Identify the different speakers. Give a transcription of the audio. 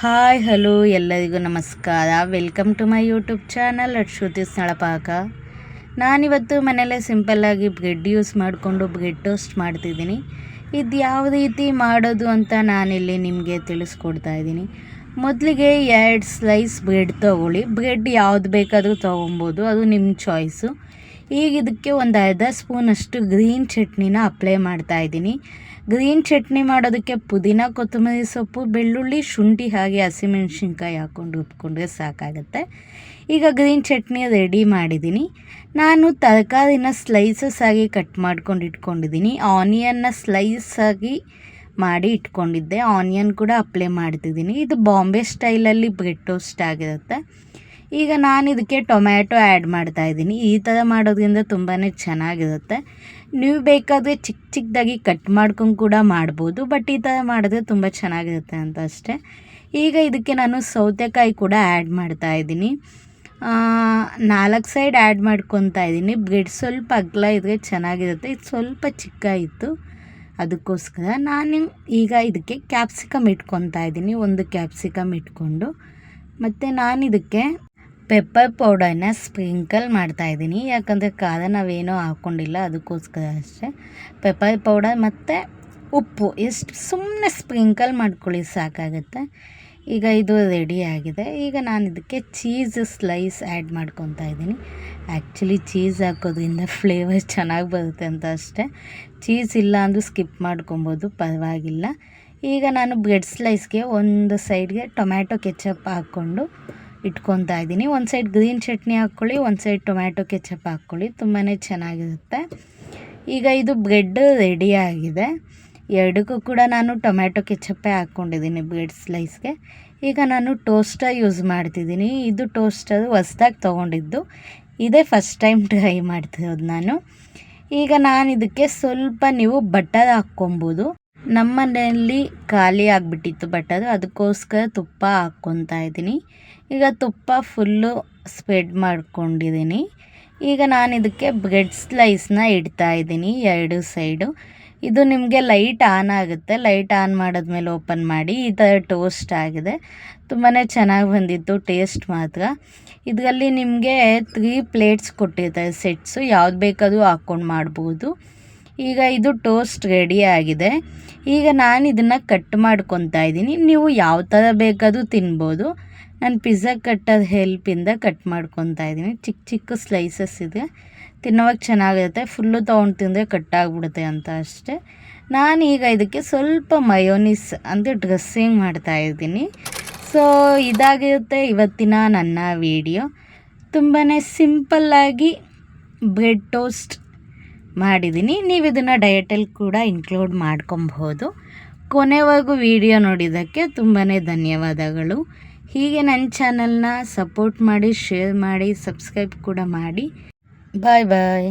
Speaker 1: Hi hello ಎಲ್ಲರಿಗೂ ನಮಸ್ಕಾರ. Welcome to my YouTube channel Shruti Nalapaka. ನಾನಿವತ್ತು ಮನೆಯಲ್ಲೇ ಸಿಂಪಲ್ಲಾಗಿ ಬ್ರೆಡ್ ಯೂಸ್ ಮಾಡಿಕೊಂಡು ಬ್ರೆಡ್ ಟೋಸ್ಟ್ ಮಾಡ್ತಿದ್ದೀನಿ. ಇದು ಯಾವ ರೀತಿ ಮಾಡೋದು ಅಂತ ನಾನಿಲ್ಲಿ ನಿಮಗೆ ತಿಳಿಸ್ಕೊಡ್ತಾ ಇದ್ದೀನಿ. ಮೊದಲಿಗೆ 2 ಸ್ಲೈಸ್ ಬ್ರೆಡ್ ತೊಗೊಳ್ಳಿ. ಬ್ರೆಡ್ ಯಾವ್ದು ಬೇಕಾದರೂ ತೊಗೊಬೋದು, ಅದು ನಿಮ್ಮ ಚಾಯ್ಸು. ಈಗ ಇದಕ್ಕೆ ಒಂದು ಅರ್ಧ ಸ್ಪೂನಷ್ಟು ಗ್ರೀನ್ ಚಟ್ನಿನ ಅಪ್ಲೈ ಮಾಡ್ತಾಯಿದ್ದೀನಿ. ಗ್ರೀನ್ ಚಟ್ನಿ ಮಾಡೋದಕ್ಕೆ ಪುದೀನ, ಕೊತ್ತಂಬರಿ ಸೊಪ್ಪು, ಬೆಳ್ಳುಳ್ಳಿ, ಶುಂಠಿ ಹಾಗೆ ಹಸಿಮೆಣ್ಸಿನ್ಕಾಯಿ ಹಾಕ್ಕೊಂಡು ರುಬ್ಕೊಂಡ್ರೆ ಸಾಕಾಗುತ್ತೆ. ಈಗ ಗ್ರೀನ್ ಚಟ್ನಿ ರೆಡಿ ಮಾಡಿದ್ದೀನಿ. ನಾನು ತರಕಾರಿನ ಸ್ಲೈಸಸ್ ಆಗಿ ಕಟ್ ಮಾಡ್ಕೊಂಡು ಇಟ್ಕೊಂಡಿದ್ದೀನಿ. ಆನಿಯನ್ನ ಸ್ಲೈಸ್ ಆಗಿ ಮಾಡಿ ಇಟ್ಕೊಂಡಿದ್ದೆ. ಆನಿಯನ್ ಕೂಡ ಅಪ್ಲೈ ಮಾಡ್ತಿದ್ದೀನಿ. ಇದು ಬಾಂಬೆ ಸ್ಟೈಲಲ್ಲಿ ಬ್ರೆಡ್ ಟೋಸ್ಟ್ ಆಗಿರುತ್ತೆ. ಈಗ ನಾನು ಇದಕ್ಕೆ ಟೊಮ್ಯಾಟೊ ಆ್ಯಡ್ ಮಾಡ್ತಾಯಿದ್ದೀನಿ. ಈ ಥರ ಮಾಡೋದ್ರಿಂದ ತುಂಬಾ ಚೆನ್ನಾಗಿರುತ್ತೆ. ನೀವು ಬೇಕಾದರೆ ಚಿಕ್ಕದಾಗಿ ಕಟ್ ಮಾಡ್ಕೊಂಡು ಕೂಡ ಮಾಡ್ಬೋದು, ಬಟ್ ಈ ಥರ ಮಾಡಿದ್ರೆ ತುಂಬ ಚೆನ್ನಾಗಿರುತ್ತೆ ಅಂತ ಅಷ್ಟೇ. ಈಗ ಇದಕ್ಕೆ ನಾನು ಸೌತೆಕಾಯಿ ಕೂಡ ಆ್ಯಡ್ ಮಾಡ್ತಾಯಿದ್ದೀನಿ. 4 ಸೈಡ್ ಆ್ಯಡ್ ಮಾಡ್ಕೊತಾ ಇದ್ದೀನಿ. ಬ್ರೆಡ್ ಸ್ವಲ್ಪ ಅಗಲ ಇದ್ದರೆ ಚೆನ್ನಾಗಿರುತ್ತೆ. ಇದು ಸ್ವಲ್ಪ ಚಿಕ್ಕ ಇತ್ತು, ಅದಕ್ಕೋಸ್ಕರ ನಾನು ಈಗ ಇದಕ್ಕೆ ಕ್ಯಾಪ್ಸಿಕಮ್ ಇಟ್ಕೊತಾ ಇದ್ದೀನಿ. 1 ಕ್ಯಾಪ್ಸಿಕಮ್ ಇಟ್ಕೊಂಡು ಮತ್ತು ನಾನು ಇದಕ್ಕೆ ಪೆಪ್ಪರ್ ಪೌಡರ್ನ ಸ್ಪ್ರಿಂಕಲ್ ಮಾಡ್ತಾಯಿದ್ದೀನಿ. ಯಾಕಂದರೆ ಖಾರ ನಾವೇನೋ ಹಾಕ್ಕೊಂಡಿಲ್ಲ, ಅದಕ್ಕೋಸ್ಕರ ಅಷ್ಟೇ. ಪೆಪ್ಪರ್ ಪೌಡರ್ ಮತ್ತು ಉಪ್ಪು ಎಷ್ಟು ಸುಮ್ಮನೆ ಸ್ಪ್ರಿಂಕಲ್ ಮಾಡ್ಕೊಳ್ಳಿ, ಸಾಕಾಗುತ್ತೆ. ಈಗ ಇದು ರೆಡಿ ಆಗಿದೆ. ಈಗ ನಾನು ಇದಕ್ಕೆ ಚೀಸ್ ಸ್ಲೈಸ್ ಆ್ಯಡ್ ಮಾಡ್ಕೊತಾ ಇದ್ದೀನಿ. ಆ್ಯಕ್ಚುಲಿ ಚೀಸ್ ಹಾಕೋದ್ರಿಂದ ಫ್ಲೇವರ್ ಚೆನ್ನಾಗಿ ಬರುತ್ತೆ ಅಂತ ಅಷ್ಟೇ. ಚೀಸ್ ಇಲ್ಲ ಅಂದರೂ ಸ್ಕಿಪ್ ಮಾಡ್ಕೊಬೋದು, ಪರವಾಗಿಲ್ಲ. ಈಗ ನಾನು ಬ್ರೆಡ್ ಸ್ಲೈಸ್ಗೆ ಒಂದು ಸೈಡ್ಗೆ ಟೊಮ್ಯಾಟೊ ಕೆಚಪ್ ಹಾಕ್ಕೊಂಡು ಇಟ್ಕೊತಾ ಇದ್ದೀನಿ. ಒಂದು ಸೈಡ್ ಗ್ರೀನ್ ಚಟ್ನಿ ಹಾಕ್ಕೊಳ್ಳಿ, ಒಂದು ಸೈಡ್ ಟೊಮ್ಯಾಟೊ ಕೆಚಪ್ ಹಾಕ್ಕೊಳ್ಳಿ, ತುಂಬಾ ಚೆನ್ನಾಗಿರುತ್ತೆ. ಈಗ ಇದು ಬ್ರೆಡ್ ರೆಡಿ ಆಗಿದೆ. ಎರಡಕ್ಕೂ ಕೂಡ ನಾನು ಟೊಮ್ಯಾಟೊ ಕೆಚಪ್ಪೇ ಹಾಕ್ಕೊಂಡಿದ್ದೀನಿ ಬ್ರೆಡ್ ಸ್ಲೈಸ್ಗೆ. ಈಗ ನಾನು ಟೋಸ್ಟರ್ ಯೂಸ್ ಮಾಡ್ತಿದ್ದೀನಿ. ಇದು ಟೋಸ್ಟರು ಹೊಸ್ದಾಗಿ ತೊಗೊಂಡಿದ್ದು, ಇದೇ ಫಸ್ಟ್ ಟೈಮ್ ಟ್ರೈ ಮಾಡ್ತಿರೋದು ನಾನು. ಈಗ ನಾನು ಇದಕ್ಕೆ ಸ್ವಲ್ಪ ನೀವು ಬಟರ್ ಹಾಕ್ಕೊಬೋದು. ನಮ್ಮ ಮನೆಯಲ್ಲಿ ಖಾಲಿ ಆಗಿಬಿಟ್ಟಿತ್ತು ಬಟರು, ಅದಕ್ಕೋಸ್ಕರ ತುಪ್ಪ ಹಾಕ್ಕೊತಾ ಇದ್ದೀನಿ. ಈಗ ತುಪ್ಪ ಫುಲ್ಲು ಸ್ಪ್ರೆಡ್ ಮಾಡ್ಕೊಂಡಿದ್ದೀನಿ. ಈಗ ನಾನು ಇದಕ್ಕೆ ಬ್ರೆಡ್ ಸ್ಲೈಸ್ನ ಇಡ್ತಾಯಿದ್ದೀನಿ 2 ಸೈಡು. ಇದು ನಿಮಗೆ ಲೈಟ್ ಆನ್ ಆಗುತ್ತೆ. ಲೈಟ್ ಆನ್ ಮಾಡಿದ್ಮೇಲೆ ಓಪನ್ ಮಾಡಿ. ಈ ಥರ ಟೋಸ್ಟ್ ಆಗಿದೆ. ತುಂಬಾ ಚೆನ್ನಾಗಿ ಬಂದಿತ್ತು ಟೇಸ್ಟ್ ಮಾತ್ರ. ಇದರಲ್ಲಿ ನಿಮಗೆ 3 ಪ್ಲೇಟ್ಸ್ ಕೊಟ್ಟಿರ್ತಾರೆ ಸೆಟ್ಸು, ಯಾವ್ದು ಬೇಕಾದರೂ ಹಾಕ್ಕೊಂಡು ಮಾಡ್ಬೋದು. ಈಗ ಇದು ಟೋಸ್ಟ್ ರೆಡಿ ಆಗಿದೆ. ಈಗ ನಾನು ಇದನ್ನು ಕಟ್ ಮಾಡ್ಕೊತಾ ಇದ್ದೀನಿ. ನೀವು ಯಾವ ಥರ ಬೇಕಾದರೂ ತಿನ್ಬೋದು. ನಾನು ಪಿಜ್ಜಾ ಕಟ್ಟರ್ ಹೆಲ್ಪಿಂದ ಕಟ್ ಮಾಡ್ಕೊತಾ ಇದ್ದೀನಿ. ಚಿಕ್ಕ ಚಿಕ್ಕ ಸ್ಲೈಸಸ್ ಇದೆ, ತಿನ್ನೋವಾಗ ಚೆನ್ನಾಗಿರುತ್ತೆ. ಫುಲ್ಲು ತೊಗೊಂಡು ತಿಂದರೆ ಕಟ್ಟಾಗ್ಬಿಡುತ್ತೆ ಅಂತ ಅಷ್ಟೇ. ನಾನೀಗ ಇದಕ್ಕೆ ಸ್ವಲ್ಪ ಮಯೋನೀಸ್ ಅಂದರೆ ಡ್ರೆಸ್ಸಿಂಗ್ ಮಾಡ್ತಾಯಿದ್ದೀನಿ. ಸೊ ಇದಾಗಿರುತ್ತೆ ಇವತ್ತಿನ ನನ್ನ ವಿಡಿಯೋ. ತುಂಬಾ ಸಿಂಪಲ್ಲಾಗಿ ಬ್ರೆಡ್ ಟೋಸ್ಟ್ ಮಾಡಿದ್ದೀನಿ. ನೀವು ಇದನ್ನು ಡಯಟಲ್ಲಿ ಕೂಡ ಇನ್ಕ್ಲೂಡ್ ಮಾಡ್ಕೊಬಹುದು. ಕೊನೆವರೆಗೂ ವಿಡಿಯೋ ನೋಡಿದ್ದಕ್ಕೆ ತುಂಬಾ ಧನ್ಯವಾದಗಳು. ಹೀಗೆ ನನ್ನ ಚಾನಲ್ನ ಸಪೋರ್ಟ್ ಮಾಡಿ, ಶೇರ್ ಮಾಡಿ, ಸಬ್ಸ್ಕ್ರೈಬ್ ಕೂಡ ಮಾಡಿ. ಬಾಯ್ ಬಾಯ್.